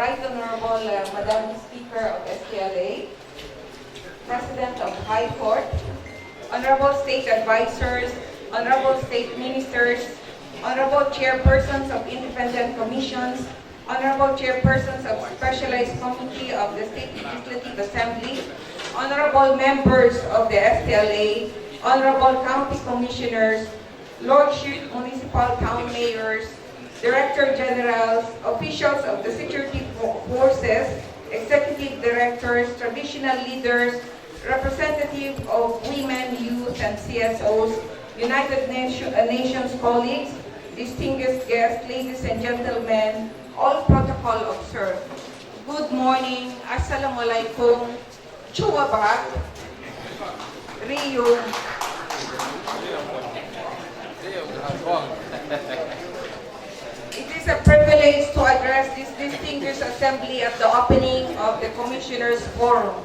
Right Honorable Madam Speaker of STLA, President of High Court, Honorable State Advisors, Honorable State Ministers, Honorable Chairpersons of Independent Commissions, Honorable Chairpersons of Specialized Committee of the State Legislative Assembly, Honorable Members of the STLA, Honorable County Commissioners, Lordship Municipal Town Mayors, Director Generals, officials of the security forces, executive directors, traditional leaders, representative of women, youth, and CSOs, United Nations colleagues, distinguished guests, ladies and gentlemen, all protocol observed. Good morning, Assalamualaikum, Chuwabak, Rio. It is a privilege to address this distinguished assembly at the opening of the Commissioners' Forum.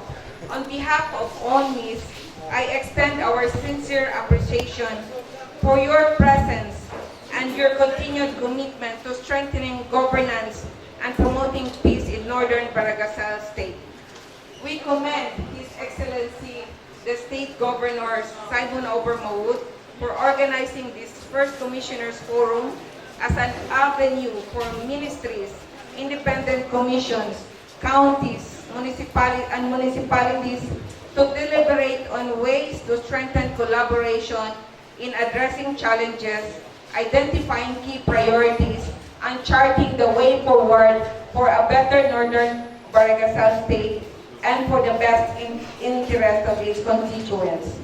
On behalf of ONMIS, I extend our sincere appreciation for your presence and your continued commitment to strengthening governance and promoting peace in Northern Barangay State. We commend His Excellency, the State Governor Simon Obermawood, for organizing this first Commissioners' Forum as an avenue for ministries, independent commissions, counties, municipalities to deliberate on ways to strengthen collaboration in addressing challenges, identifying key priorities, and charting the way forward for a better Northern Barangay State and for the best interest of its constituents.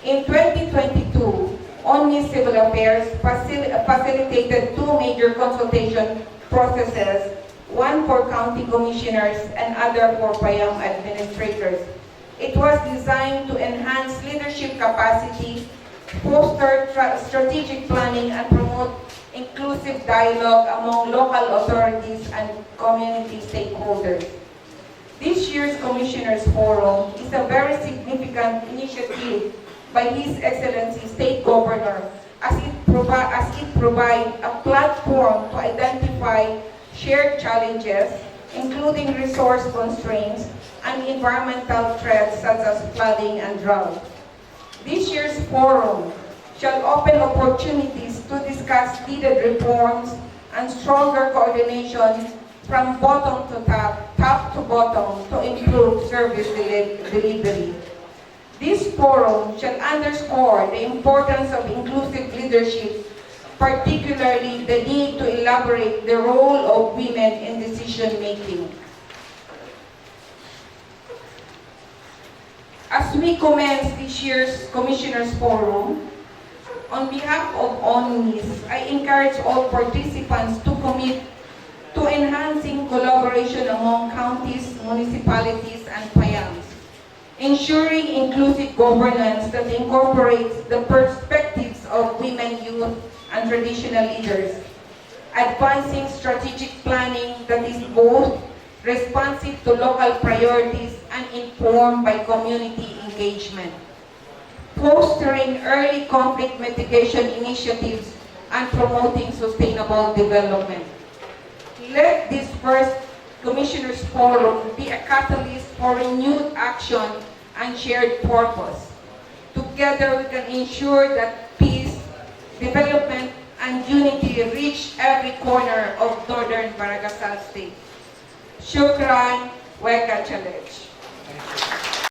In 2022, ONMIS Civil Affairs facilitated two major consultation processes, one for county commissioners and other for PAYAM administrators. It was designed to enhance leadership capacity, foster strategic planning, and promote inclusive dialogue among local authorities and community stakeholders. This year's Commissioners' Forum is a very significant initiative by His Excellency State Governor as it provides a platform to identify shared challenges, including resource constraints and environmental threats such as flooding and drought. This year's forum shall open opportunities to discuss needed reforms and stronger coordination from bottom to top to bottom to improve service delivery. This forum shall underscore the importance of inclusive leadership, particularly the need to elaborate the role of women in decision-making. As we commence this year's Commissioners' Forum, on behalf of ONMIS, I encourage all participants to commit to enhancing collaboration among counties, municipalities, and PAYAMs, ensuring inclusive governance that incorporates the perspectives of women, youth, and traditional leaders, advancing strategic planning that is both responsive to local priorities and informed by community engagement, fostering early conflict mitigation initiatives, and promoting sustainable development. Let this first Commissioners' Forum be a catalyst for renewed action and shared purpose. Together, we can ensure that peace, development, and unity reach every corner of Northern Barangay State. Shukran, Weka Challenge.